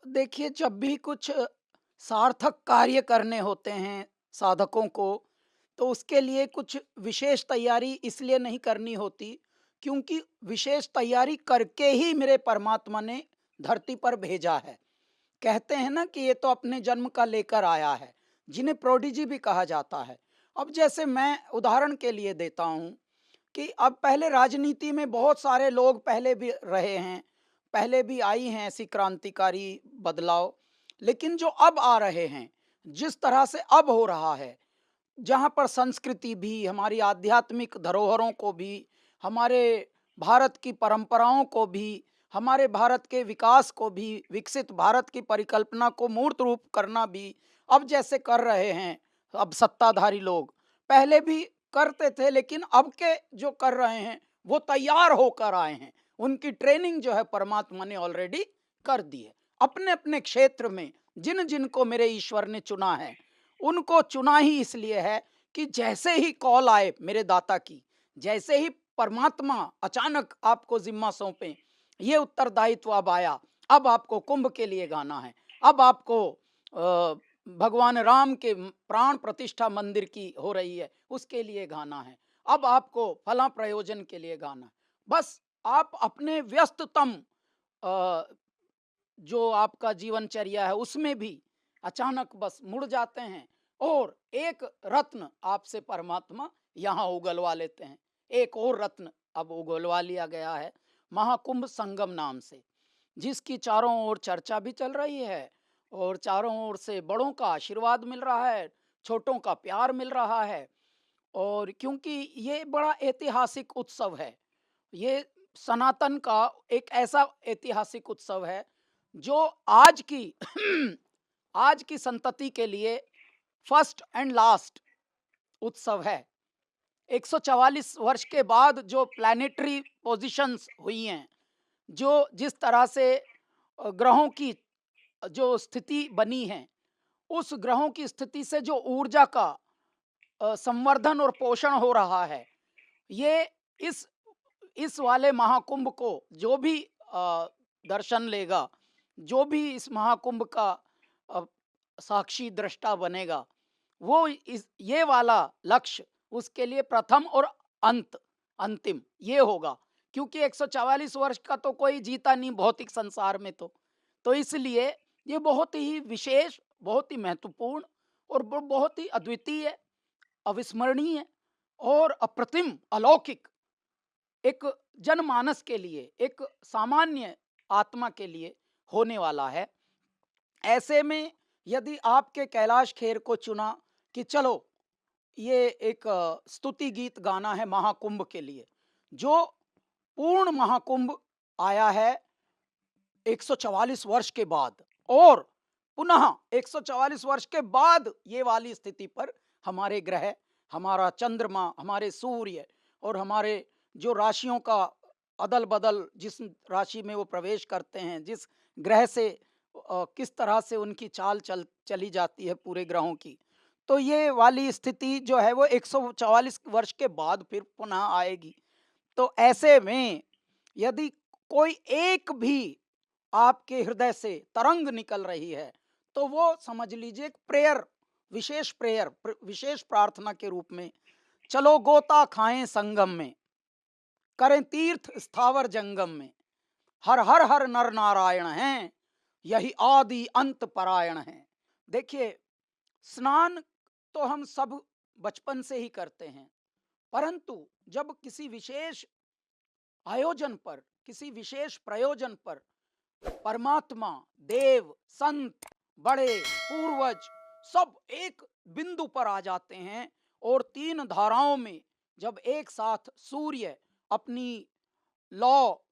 देखिए, जब भी कुछ सार्थक कार्य करने होते हैं साधकों को, तो उसके लिए कुछ विशेष तैयारी इसलिए नहीं करनी होती, क्योंकि विशेष तैयारी करके ही मेरे परमात्मा ने धरती पर भेजा है। कहते हैं ना कि ये तो अपने जन्म का लेकर आया है, जिन्हें प्रोडिजी भी कहा जाता है। अब जैसे मैं उदाहरण के लिए देता हूँ कि अब पहले राजनीति में बहुत सारे लोग पहले भी रहे हैं, पहले भी आई हैं ऐसी क्रांतिकारी बदलाव, लेकिन जो अब आ रहे हैं, जिस तरह से अब हो रहा है, जहाँ पर संस्कृति भी, हमारी आध्यात्मिक धरोहरों को भी, हमारे भारत की परंपराओं को भी, हमारे भारत के विकास को भी, विकसित भारत की परिकल्पना को मूर्त रूप करना भी अब जैसे कर रहे हैं, अब सत्ताधारी लोग पहले भी करते थे, लेकिन अब के जो कर रहे हैं वो तैयार होकर आए हैं। उनकी ट्रेनिंग जो है परमात्मा ने ऑलरेडी कर दी है। अपने अपने क्षेत्र में जिन जिन को मेरे ईश्वर ने चुना है, उनको चुना ही इसलिए है कि जैसे ही कॉल आए मेरे दाता की, जैसे ही परमात्मा अचानक आपको जिम्मा सौंपे, ये उत्तरदायित्व अब आया, अब आपको कुंभ के लिए गाना है, अब आपको भगवान राम के प्राण प्रतिष्ठा मंदिर की हो रही है, उसके लिए गाना है, अब आपको फला प्रयोजन के लिए गाना है। बस आप अपने व्यस्ततम अ, जो आपका जीवनचर्या है उसमें भी अचानक बस मुड़ जाते हैं, और एक रत्न आपसे परमात्मा यहाँ उगलवा लेते हैं। एक और रत्न अब उगलवा लिया गया है महाकुंभ संगम नाम से, जिसकी चारों ओर चर्चा भी चल रही है, और चारों ओर से बड़ों का आशीर्वाद मिल रहा है, छोटों का प्यार मिल रहा है। और क्योंकि ये बड़ा ऐतिहासिक उत्सव है, ये सनातन का एक ऐसा ऐतिहासिक उत्सव है जो आज की आज की संतति के लिए फर्स्ट एंड लास्ट उत्सव है। 144 वर्ष के बाद जो प्लैनेटरी पोजीशंस हुई हैं, जो जिस तरह से ग्रहों की जो स्थिति बनी है, उस ग्रहों की स्थिति से जो ऊर्जा का संवर्धन और पोषण हो रहा है, ये इस इस वाले महाकुंभ को जो भी दर्शन लेगा, जो भी इस महाकुंभ का अ, साक्षी दृष्टा बनेगा, वो इस ये वाला लक्ष्य उसके लिए प्रथम और अंतिम ये होगा, क्योंकि 144 वर्ष का तो कोई जीता नहीं भौतिक संसार में। तो इसलिए ये बहुत ही विशेष, बहुत ही महत्वपूर्ण और बहुत ही अद्वितीय, अविस्मरणीय और अप्रतिम, अलौकिक एक जनमानस के लिए, एक सामान्य आत्मा के लिए होने वाला है। ऐसे में यदि आपके कैलाश खेर को चुना कि चलो ये एक स्तुति गीत गाना है महाकुंभ के लिए, जो पूर्ण महाकुंभ आया है 144 वर्ष के बाद, और पुनः 144 वर्ष के बाद ये वाली स्थिति पर हमारे ग्रह, हमारा चंद्रमा, हमारे सूर्य और हमारे जो राशियों का अदल बदल, जिस राशि में वो प्रवेश करते हैं, जिस ग्रह से किस तरह से उनकी चाल चली जाती है पूरे ग्रहों की, तो ये वाली स्थिति जो है वो 144 वर्ष के बाद फिर पुनः आएगी। तो ऐसे में यदि कोई एक भी आपके हृदय से तरंग निकल रही है, तो वो समझ लीजिए एक प्रेयर, विशेष प्रेयर, विशेष प्रार्थना के रूप में, चलो गोता खाएं संगम में, करें तीर्थ स्थावर जंगम में, हर हर हर नर नारायण हैं, यही आदि अंत परायण हैं। देखिए, स्नान तो हम सब बचपन से ही करते हैं, परंतु जब किसी विशेष आयोजन पर, किसी विशेष प्रयोजन पर परमात्मा, देव, संत, बड़े, पूर्वज सब एक बिंदु पर आ जाते हैं, और तीन धाराओं में जब एक साथ सूर्य अपनी लौ,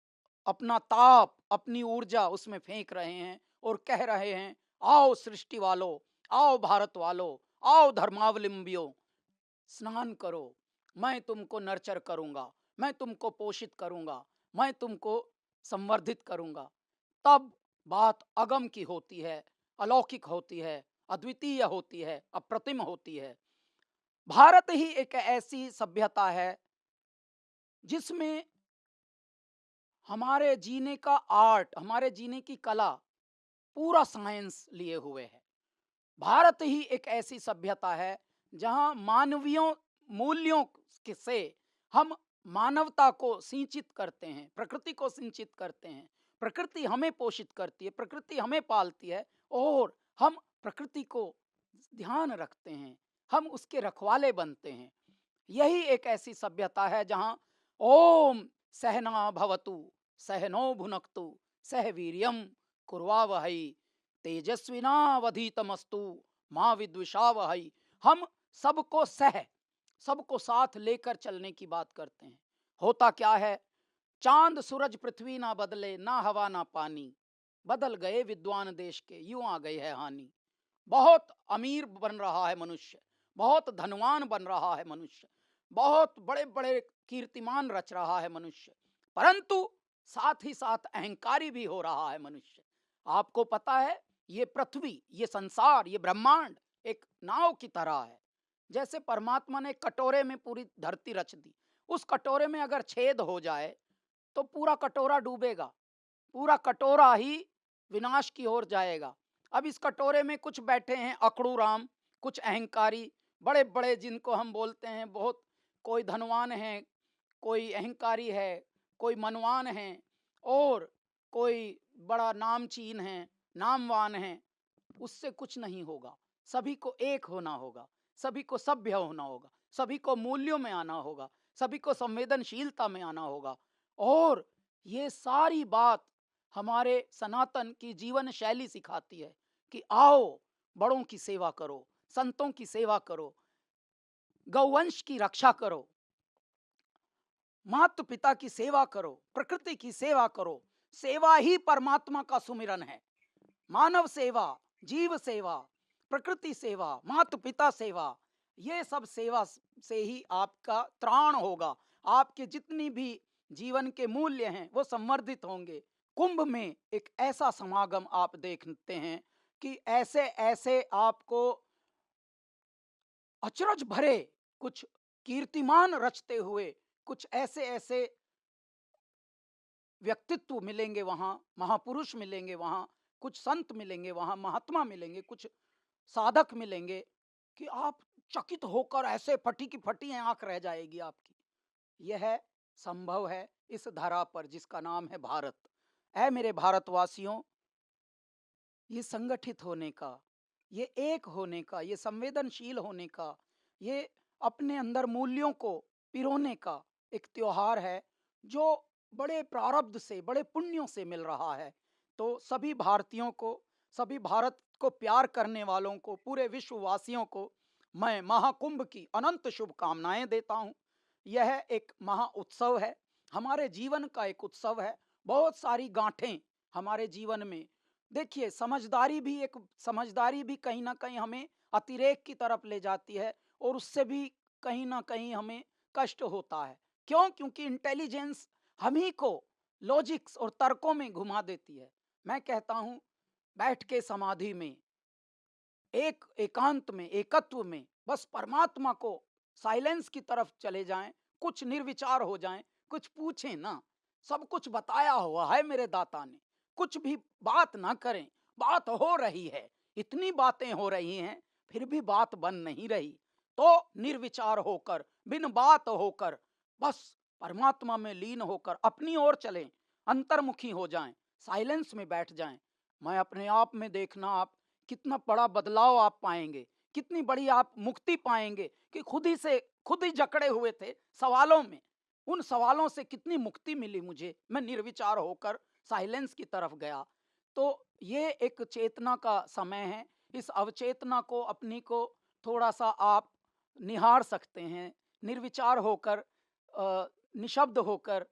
अपना ताप, अपनी ऊर्जा उसमें फेंक रहे हैं और कह रहे हैं, आओ सृष्टि वालों, आओ भारत वालों, आओ धर्मावलंबियों, स्नान करो, मैं तुमको नर्चर करूंगा, मैं तुमको पोषित करूंगा, मैं तुमको संवर्धित करूंगा, तब बात अगम की होती है, अलौकिक होती है, अद्वितीय होती है, अप्रतिम होती है। भारत ही एक ऐसी सभ्यता है जिसमें हमारे जीने का आर्ट, हमारे जीने की कला पूरा साइंस लिए हुए है। भारत ही एक ऐसी सभ्यता है जहां मानवीयों मूल्यों से हम मानवता को सिंचित करते हैं, प्रकृति को सिंचित करते हैं। प्रकृति हमें पोषित करती है, प्रकृति हमें पालती है और हम प्रकृति को ध्यान रखते हैं, हम उसके रखवाले बनते हैं। यही एक ऐसी सभ्यता है जहां ओम सहना भवतु सहनो भुनक्तु सह वीर्यम कुर्वावहै तेजस्विनावधीतमस्तु माँ विद्विषावहै। हम सबको सबको साथ लेकर चलने की बात करते हैं। होता क्या है, चांद सूरज पृथ्वी ना बदले, ना हवा ना पानी, बदल गए विद्वान देश के, यूं आ गई है हानि। बहुत अमीर बन रहा है मनुष्य, बहुत धनवान बन रहा है मनुष्य, बहुत बड़े बड़े कीर्तिमान रच रहा है मनुष्य, परंतु साथ ही साथ अहंकारी भी हो रहा है मनुष्य। आपको पता है, ये पृथ्वी, ये संसार, ये ब्रह्मांड एक नाव की तरह है। जैसे परमात्मा ने कटोरे में पूरी धरती रच दी, उस कटोरे में अगर छेद हो जाए तो पूरा कटोरा डूबेगा, पूरा कटोरा ही विनाश की ओर जाएगा। अब इस कटोरे में कुछ बैठे हैं अकड़ू राम, कुछ अहंकारी, बड़े बड़े जिनको हम बोलते हैं बहुत, कोई धनवान है, कोई अहंकारी है, कोई मनवान है और कोई बड़ा नामचीन है, नामवान है। उससे कुछ नहीं होगा। सभी को एक होना होगा, सभी को सभ्य होना होगा, सभी को मूल्यों में आना होगा, सभी को संवेदनशीलता में आना होगा। और ये सारी बात हमारे सनातन की जीवन शैली सिखाती है कि आओ बड़ों की सेवा करो, संतों की सेवा करो, गौवंश की रक्षा करो, माता पिता की सेवा करो, प्रकृति की सेवा करो। सेवा ही परमात्मा का सुमिरन है। मानव सेवा, जीव सेवा, प्रकृति सेवा, माता पिता सेवा, ये सब सेवा से ही आपका त्राण होगा। आपके जितनी भी जीवन के मूल्य हैं वो संवर्धित होंगे। कुंभ में एक ऐसा समागम आप देखते हैं कि ऐसे ऐसे आपको अचरज भरे कुछ कीर्तिमान रचते हुए कुछ ऐसे ऐसे व्यक्तित्व मिलेंगे वहां, महापुरुष मिलेंगे वहां, कुछ संत मिलेंगे वहां, महात्मा मिलेंगे, कुछ साधक मिलेंगे कि आप चकित होकर ऐसे फटी की फटी आंख रह जाएगी आपकी। यह संभव है इस धरा पर जिसका नाम है भारत। ऐ मेरे भारतवासियों, ये संगठित होने का, ये एक होने का, ये संवेदनशील होने का, ये अपने अंदर मूल्यों को पिरोने का एक त्योहार है जो बड़े प्रारब्ध से, बड़े पुण्यों से मिल रहा है। तो सभी भारतीयों को, सभी भारत को प्यार करने वालों को, पूरे विश्ववासियों को मैं महाकुंभ की अनंत शुभकामनाएं देता हूं। यह एक महा उत्सव है, हमारे जीवन का एक उत्सव है। बहुत सारी गांठें हमारे जीवन में, देखिए समझदारी भी कहीं ना कहीं हमें अतिरेक की तरफ ले जाती है और उससे भी कहीं ना कहीं हमें कष्ट होता है। क्यों? क्योंकि इंटेलिजेंस हम ही को लॉजिक्स और तर्कों में घुमा देती है। मैं कहता हूं, बैठ के समाधि में, एक एकांत में, एकत्व में बस परमात्मा को साइलेंस की तरफ चले जाएं, कुछ निर्विचार हो जाएं, कुछ पूछें ना। सब कुछ बताया हुआ है मेरे दाता ने, कुछ भी बात ना करें। बात हो रही है, इतनी बातें हो रही हैं, फिर भी बात बन नहीं रही। तो निर्विचार होकर, बिन बात होकर, बस परमात्मा में लीन होकर अपनी ओर चलें, अंतर्मुखी हो जाएं, साइलेंस में बैठ जाएं। मैं अपने आप में देखना, आप कितना बड़ा बदलाव आप पाएंगे, कितनी बड़ी आप मुक्ति पाएंगे कि खुद ही जकड़े हुए थे सवालों में। उन सवालों से कितनी मुक्ति मिली मुझे, मैं निर्विचार होकर साइलेंस की तरफ गया। तो ये एक चेतना का समय है। इस अवचेतना को, अपनी को थोड़ा सा आप निहार सकते हैं, निर्विचार होकर, निशब्द होकर